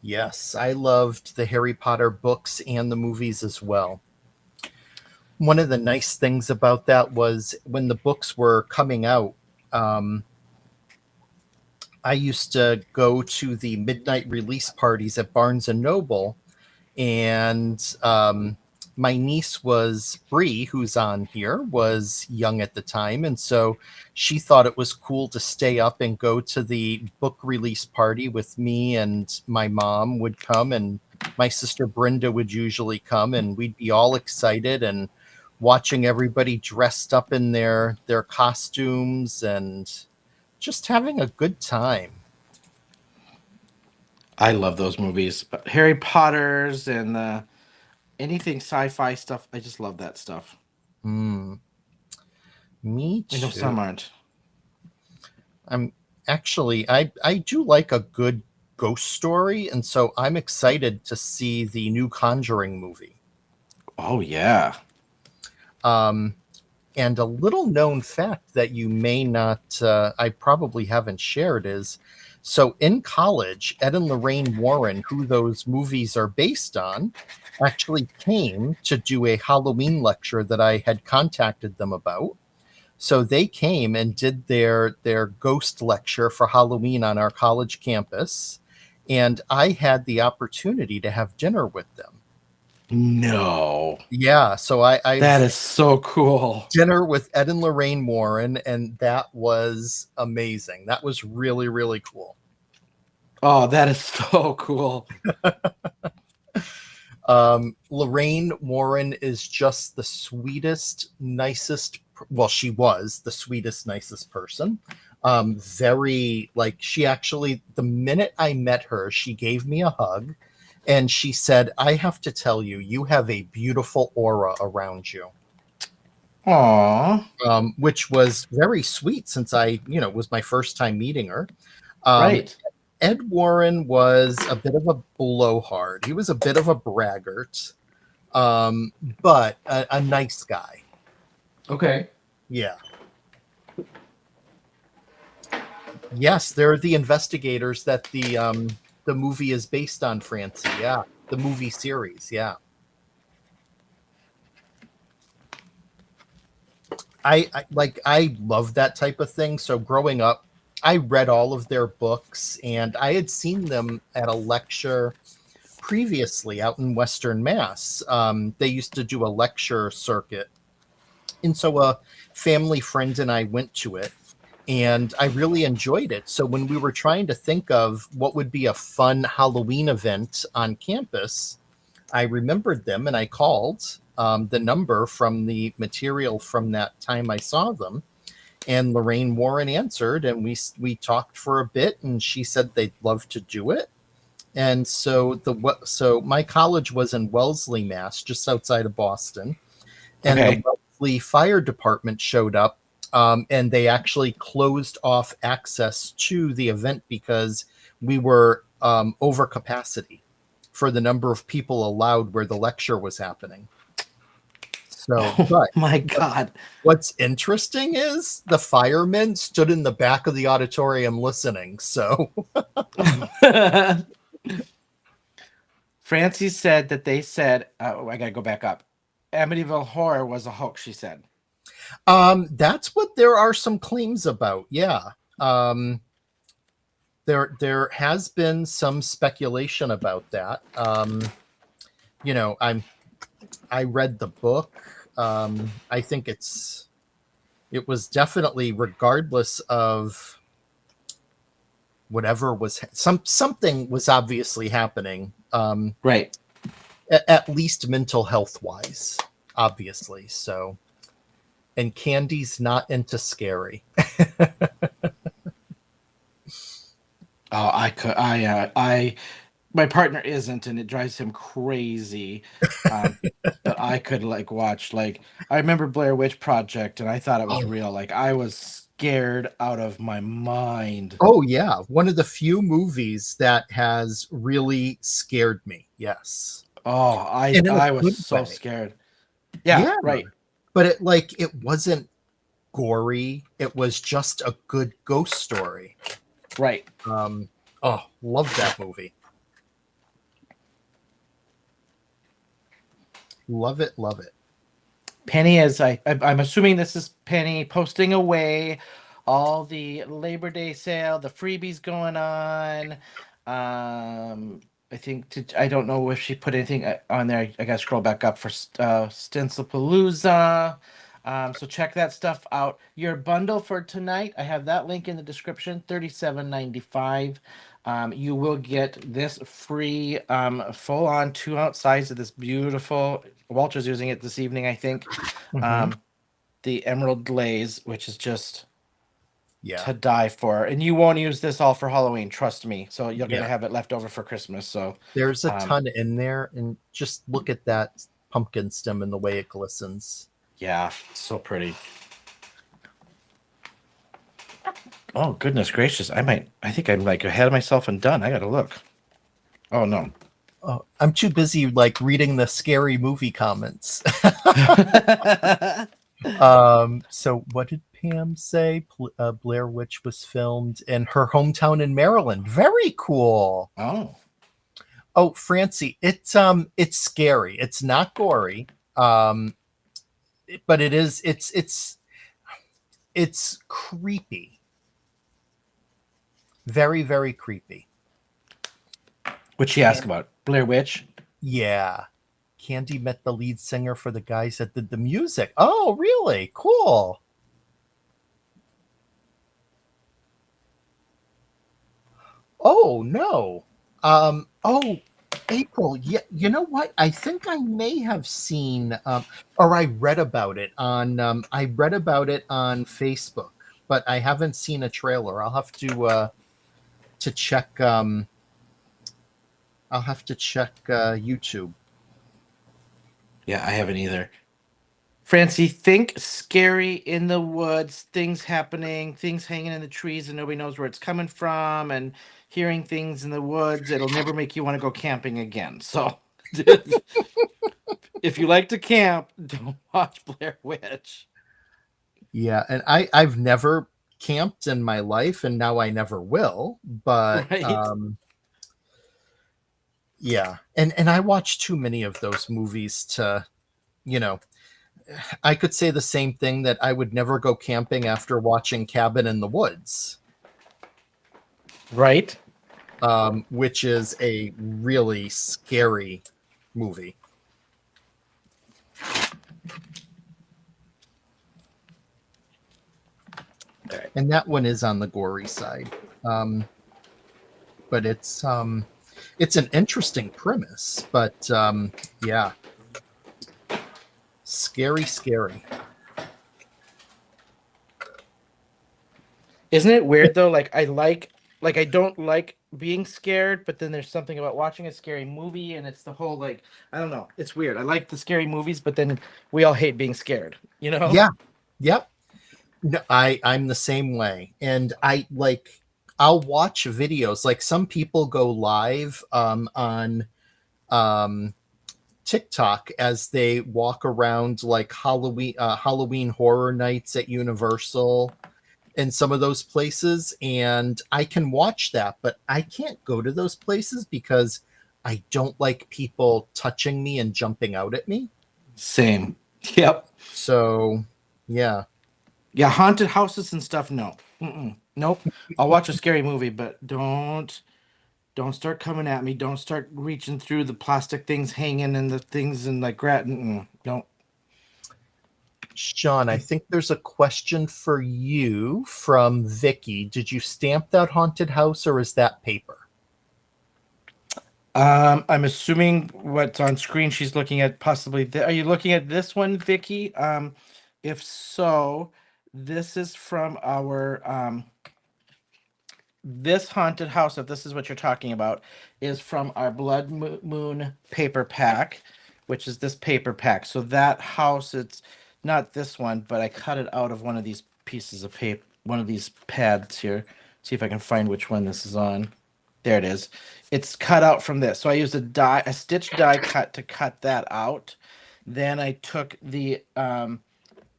Yes, I loved the Harry Potter books and the movies as well. One of the nice things about that was when the books were coming out, I used to go to the midnight release parties at Barnes and Noble, and my niece was Bree, who's on here, was young at the time, and so she thought it was cool to stay up and go to the book release party with me, and my mom would come, and my sister Brenda would usually come, and we'd be all excited and watching everybody dressed up in their costumes and just having a good time. I love those movies. Harry Potter's and anything sci-fi stuff. I just love that stuff. Me too. I know some aren't. I do like a good ghost story, and so I'm excited to see the new Conjuring movie. Oh, yeah. And a little known fact that you may not, I probably haven't shared is, so in college, Ed and Lorraine Warren, who those movies are based on, actually came to do a Halloween lecture that I had contacted them about. So they came and did their ghost lecture for Halloween on our college campus, and I had the opportunity to have dinner with them. No. Yeah, so I that is so cool. Dinner with Ed and Lorraine Warren, and that was amazing. That was really, really cool. Oh, that is so cool. Lorraine Warren is just the sweetest, nicest. Well, she was the sweetest, nicest person. Very, like, she actually, the minute I met her, she gave me a hug. And she said, I have to tell you, you have a beautiful aura around you. Aw. which was very sweet since it was my first time meeting her. Um, Right. Ed Warren was a bit of a blowhard. He was a bit of a braggart, but a nice guy. Okay. Yeah. Yes, they're the investigators that the movie is based on, Francie. Yeah, the movie series. Yeah, I love that type of thing. So growing up, I read all of their books, and I had seen them at a lecture previously out in Western Mass. They used to do a lecture circuit, and so a family friend and I went to it, and I really enjoyed it. So when we were trying to think of what would be a fun Halloween event on campus, I remembered them and I called the number from the material from that time I saw them. And Lorraine Warren answered, and we talked for a bit, and she said they'd love to do it. And so my college was in Wellesley, Mass, just outside of Boston, and the Okay. Wellesley Fire Department showed up, and they actually closed off access to the event because we were over capacity for the number of people allowed where the lecture was happening. So, Oh but my God. what's interesting is the firemen stood in the back of the auditorium listening. So, Francie said that they said, I gotta go back up. Amityville Horror was a hoax, she said. that's what there are some claims about. Yeah. Um, there has been some speculation about that. You know, I read the book. I think it was definitely, regardless of whatever was something was obviously happening. Right. At least mental health wise, obviously. So, and Candy's not into scary. Oh, my partner isn't, and it drives him crazy. Um, but I could like watch I remember Blair Witch Project, and I thought it was Oh, real. Like I was scared out of my mind. oh yeah, one of the few movies that has really scared me. Yes, Oh, and in a I was good so way. scared. Yeah, Yeah, right. but it wasn't gory. It was just a good ghost story. Right. Um, oh, love that movie. Love it, love it. Penny I'm assuming this is Penny posting away all the Labor Day sale, the freebies going on. I think I don't know if she put anything on there. I gotta scroll back up for Stencilpalooza. So check that stuff out. Your bundle for tonight, I have that link in the description, $37.95. You will get this free full on 2 ounce size of this beautiful. Walter's using it this evening, I think. Mm-hmm. Um, the Emerald Glaze, which is just Yeah, to die for. And you won't use this all for Halloween, trust me. So you're gonna yeah. have it left over for Christmas. So There's a um, ton in there, and just look at that pumpkin stem and the way it glistens. yeah, so pretty. Oh goodness gracious. I think I'm like ahead of myself and done. I gotta look. Oh no. Oh, I'm too busy like reading the scary movie comments. So what did Pam say? Blair Witch was filmed in her hometown in Maryland. Very cool. Oh. Oh, Francie, it's scary. It's not gory. But it's creepy. Very, very creepy. What'd she ask about? Blair Witch? Yeah. Candi met the lead singer for the guys that did the music. Oh, really? Cool. Oh, no. Oh, April. Yeah, you know what? I think I may have seen or I read about it on Facebook, but I haven't seen a trailer. To check I'll have to check YouTube. Yeah, I haven't either. Francie, think scary in the woods, things happening, things hanging in the trees, and nobody knows where it's coming from, and hearing things in the woods. It'll never make you want to go camping again. So, if you like to camp, don't watch Blair Witch. Yeah, and I've never camped in my life, and now I never will. But Right? yeah, and I watch too many of those movies to, you know, I could say the same thing that I would never go camping after watching Cabin in the Woods, Right? which is a really scary movie. Right. And that one is on the gory side. But it's an interesting premise, but yeah, scary. Isn't it weird though? Like I don't like being scared, but then there's something about watching a scary movie, and it's the whole like I don't know. It's weird. I like the scary movies, but then we all hate being scared. You know? Yeah, yep. No, I'm the same way, and I'll watch videos. Like some people go live on um, TikTok as they walk around like Halloween horror nights at Universal and some of those places, and I can watch that, but I can't go to those places because I don't like people touching me and jumping out at me. Same. Yep. So yeah. Yeah, haunted houses and stuff. No. Mm-mm. Nope. I'll watch a scary movie, but don't start coming at me. Don't start reaching through the plastic things hanging and the things and like don't. Shawn, I think there's a question for you from Vicky. Did you stamp that haunted house or is that paper? I'm assuming what's on screen she's looking at possibly. Are you looking at this one, Vicky? If so, this is from our this haunted house. If this is what you're talking about, is from our Blood Moon paper pack, which is this paper pack. So that house, it's not this one, but I cut it out of one of these pieces of paper, one of these pads here. See if I can find which one this is on. There it is. It's cut out from this. So I used a stitch die cut to cut that out. Then I took the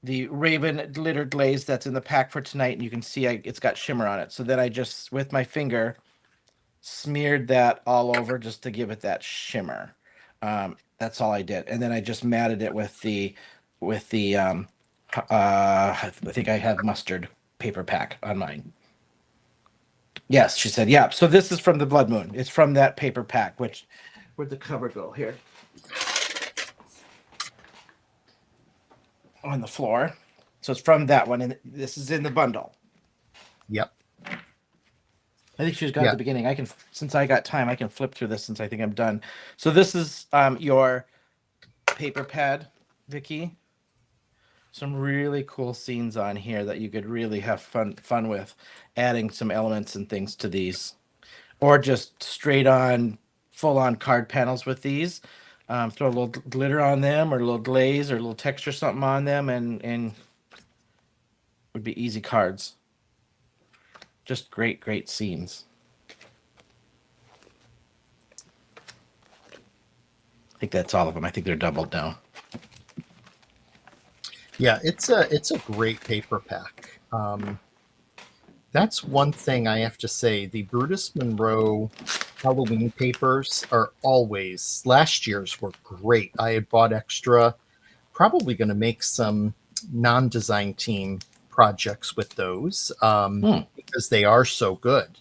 Raven glitter glaze that's in the pack for tonight, and you can see it's got shimmer on it. So then I just, with my finger, smeared that all over just to give it that shimmer. That's all I did. And then I just matted it with the I think I have mustard paper pack on mine. Yes, she said, yeah. So this is from the Blood Moon. It's from that paper pack, where'd the cover go? Here. On the floor. So it's from that one, and this is in the bundle. Yep. I think she was gone at the beginning. Since I got time, I can flip through this since I think I'm done. So this is your paper pad, Vicky. Some really cool scenes on here that you could really have fun with, adding some elements and things to these, or just straight on, full on card panels with these. Throw a little glitter on them, or a little glaze, or a little texture something on them, and would be easy cards. Just great scenes. I think that's all of them. I think they're doubled now. Yeah, it's a great paper pack. That's one thing I have to say. The Brutus Monroe Halloween papers are always, last year's were great. I had bought extra, probably going to make some non-design team projects with those because they are so good.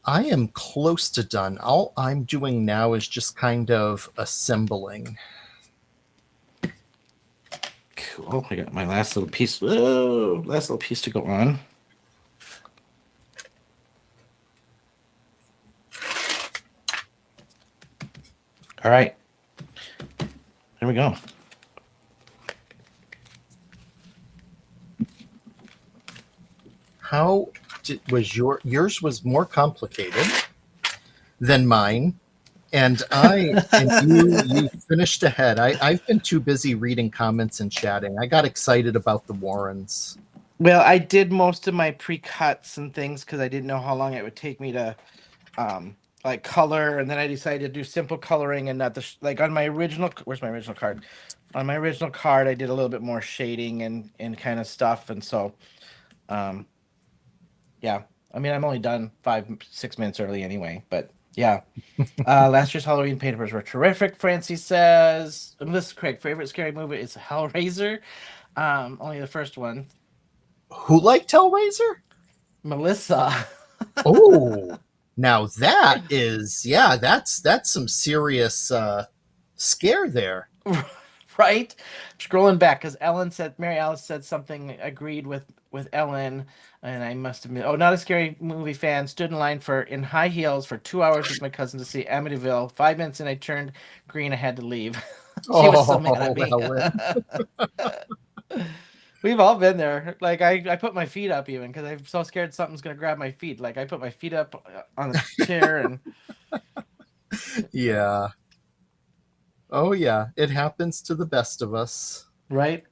I am close to done. All I'm doing now is just kind of assembling. Cool. I got my last little piece. Oh, last little piece to go on. All right. There we go. Was yours was more complicated than mine? And you finished ahead. I've been too busy reading comments and chatting. I got excited about the Warrens. Well, I did most of my pre-cuts and things because I didn't know how long it would take me to like color, and then I decided to do simple coloring and not the like on my original. Where's my original card? On my original card, I did a little bit more shading and kind of stuff, and so yeah. I mean, I'm only done 5-6 minutes early anyway, but yeah. Last year's Halloween papers were terrific. Francie says, Melissa Craig, favorite scary movie is Hellraiser. Only the first one. Who liked Hellraiser? Melissa. Oh, now that is, yeah, that's some serious scare there. Right? Scrolling back because Mary Alice said something agreed with Ellen, and I must admit, not a scary movie fan. Stood in line in high heels for 2 hours with my cousin to see Amityville. 5 minutes and I turned green. I had to leave. She was so mad at me. We've all been there. Like I put my feet up even because I'm so scared something's gonna grab my feet. Like I put my feet up on the chair and. Yeah. Oh yeah, it happens to the best of us. Right.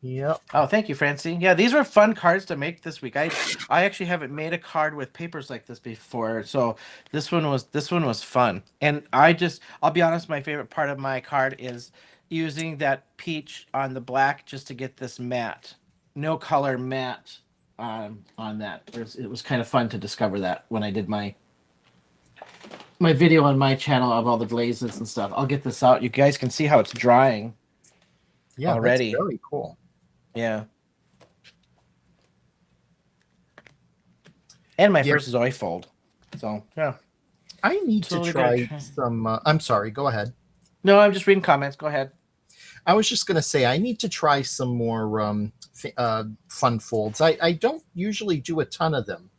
Yep. Oh, thank you, Francie. Yeah, these were fun cards to make this week. I actually haven't made a card with papers like this before, so this one was fun. And I'll be honest, my favorite part of my card is using that peach on the black just to get this matte, no color matte on that. It was kind of fun to discover that when I did my video on my channel of all the glazes and stuff. I'll get this out. You guys can see how it's drying. Yeah, already. That's very cool. Yeah. And my first is oil fold. So, yeah. I need to try some... I'm sorry, go ahead. No, I'm just reading comments. Go ahead. I was just going to say, I need to try some more fun folds. I don't usually do a ton of them.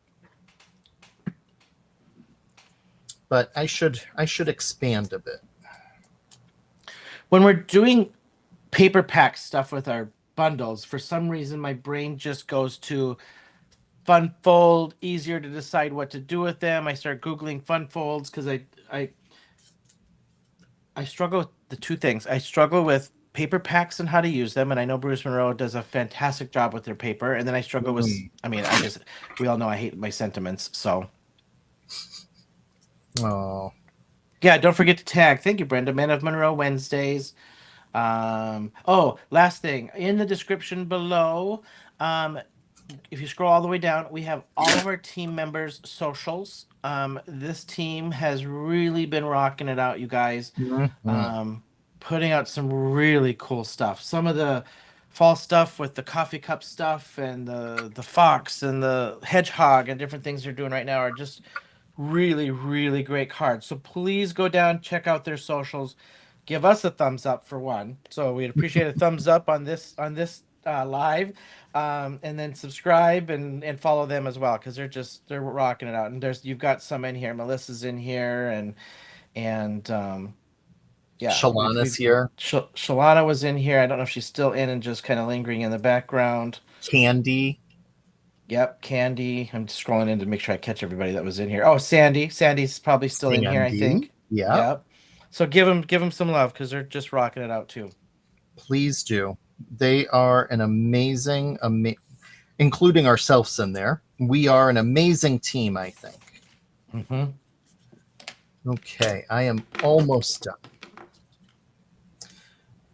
But I should expand a bit. When we're doing paper pack stuff with our bundles, for some reason my brain just goes to fun fold, easier to decide what to do with them. I start Googling fun folds because I struggle with the two things. I struggle with paper packs and how to use them, and I know Brutus Monroe does a fantastic job with their paper, and then I struggle with, we all know I hate my sentiments, so. Oh. Yeah, don't forget to tag. Thank you, Brenda. Men of Monroe Wednesdays. Last thing. In the description below, if you scroll all the way down, we have all of our team members' socials. This team has really been rocking it out, you guys. Mm-hmm. Putting out some really cool stuff. Some of the fall stuff with the coffee cup stuff and the fox and the hedgehog and different things they're doing right now are just really, really great cards. So please go down, check out their socials, give us a thumbs up for one. So we'd appreciate a thumbs up on this live, and then subscribe and follow them as well because they're rocking it out. And you've got some in here. Melissa's in here and yeah, Shalana's here. Shalana was in here. I don't know if she's still in and just kind of lingering in the background. Candi. Yep, Candi. I'm just scrolling in to make sure I catch everybody that was in here. Oh, Sandi. Sandi's probably still in here, I think. Yeah. Yep. So give them some love because they're just rocking it out too. Please do. They are an amazing, including ourselves in there. We are an amazing team, I think. Mm-hmm. Okay, I am almost done.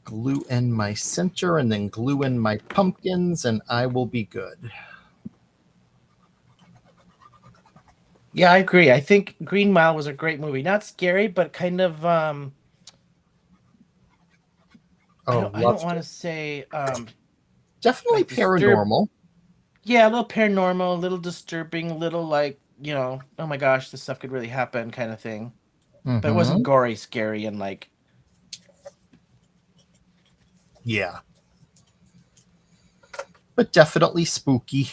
Glue in my center and then glue in my pumpkins, and I will be good. Yeah, I agree. I think Green Mile was a great movie. Not scary, but kind of I don't want to say definitely like paranormal. Yeah, a little paranormal, a little disturbing, a little like, oh my gosh, this stuff could really happen kind of thing. Mm-hmm. But it wasn't gory, scary, and like. Yeah. But definitely spooky.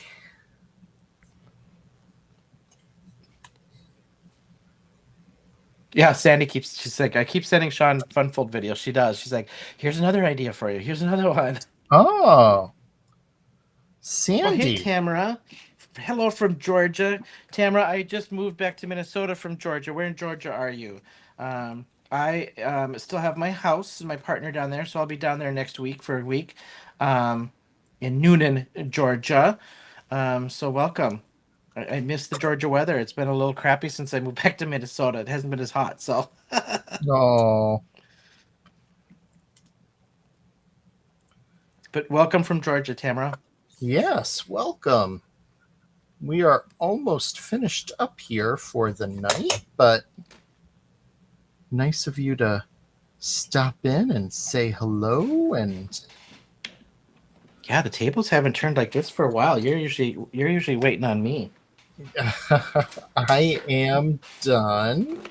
Yeah, Sandi she's like, I keep sending Shawn Funfold videos. She does. She's like, here's another idea for you. Here's another one. Oh. Sandy. Oh, hey, Tamara. hello from Georgia. Tamara, I just moved back to Minnesota from Georgia. Where in Georgia are you? I still have my house and my partner down there, so I'll be down there next week for a week um, in Newnan, Georgia. So welcome. I miss the Georgia weather. It's been a little crappy since I moved back to Minnesota. It hasn't been as hot, so. Oh, But welcome from Georgia, Tamara. yes, welcome. We are almost finished up here for the night, but nice of you to stop in and say hello. And Yeah, the tables haven't turned like this for a while. You're usually waiting on me. I am done.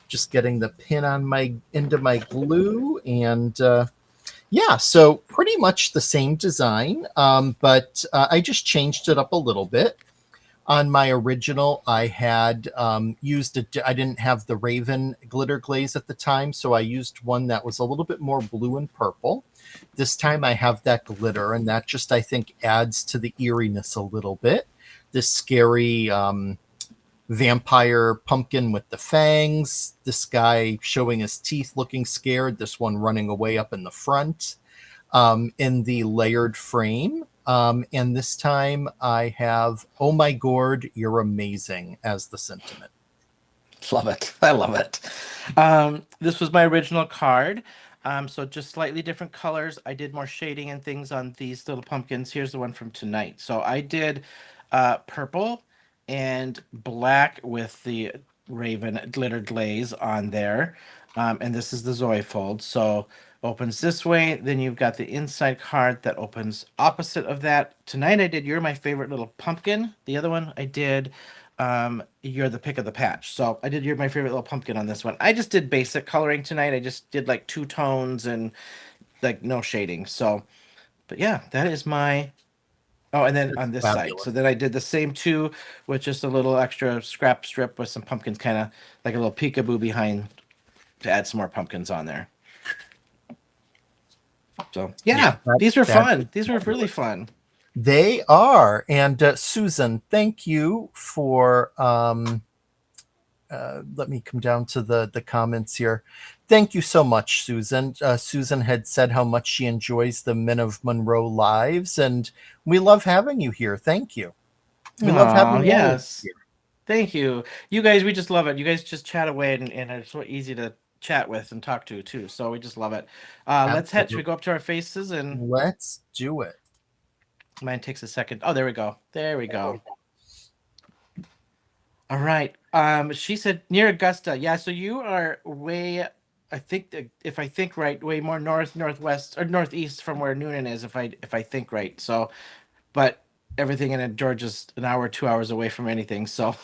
Just getting the pin on my into my glue, and yeah, so pretty much the same design, but I just changed it up a little bit. On my original, I had used it. I didn't have the Raven glitter glaze at the time, so I used one that was a little bit more blue and purple. This time I have that glitter, and that just, I think, adds to the eeriness a little bit. This scary vampire pumpkin with the fangs, this guy showing his teeth looking scared, this one running away up in the front in the layered frame. And this time I have, "Oh my gourd, you're amazing" as the sentiment. Love it. I love it. This was my original card. So just slightly different colors. I did more shading and things on these little pumpkins. Here's the one from tonight. So I did purple and black with the Raven glitter glaze on there. And this is the Zoe fold. So opens this way. Then you've got the inside card that opens opposite of that. Tonight I did You're My Favorite Little Pumpkin. The other one I did You're the Pick of the Patch. So I did You're My Favorite Little Pumpkin on this one. I just did basic coloring tonight. I just did like two tones and like no shading. So, but yeah, that is my. Oh, and then It's on this side. fabulous. So then I did the same two with just a little extra scrap strip with some pumpkins, kind of like a little peekaboo behind to add some more pumpkins on there. So yeah, these were fun. These were really fun. They are. And Susan, thank you for let me come down to the comments here. Thank you so much, Susan. Susan had said how much she enjoys the Men of Monroe lives, and we love having you here. Thank you. We love Oh, having all of yes. you Thank you. You guys, we just love it. You guys just chat away and it's so easy to chat with and talk to too. So we just love it. here. Let's head. Should we Absolutely. go up to our faces and Let's do it. mine takes a second. Oh, there we go. There we go. All right. She said near Augusta. Yeah, so you are way I think if I think right, way more northwest or northeast from where Newnan is if I think right. So but everything in Georgia's an hour, 2 hours away from anything. So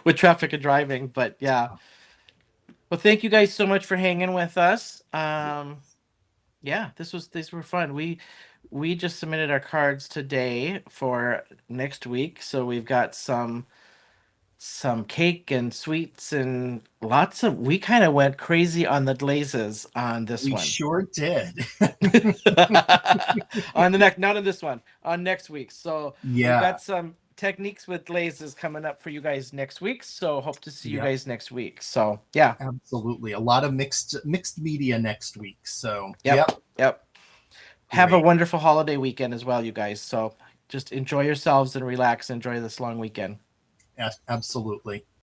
with traffic and driving, but yeah. Well, thank you guys so much for hanging with us. Yeah, these were fun. We just submitted our cards today for next week, so we've got some cake and sweets and lots of. We kind of went crazy on the glazes on this We one. sure did. On the next, not on this one, on next week. So Yeah. we've got some techniques with glazes coming up for you guys next week. So hope to see you guys next week. So yeah, Absolutely. A lot of mixed media next week. So yep. Have a Great. wonderful holiday weekend as well, you guys. So just enjoy yourselves and relax. Enjoy this long weekend. Absolutely.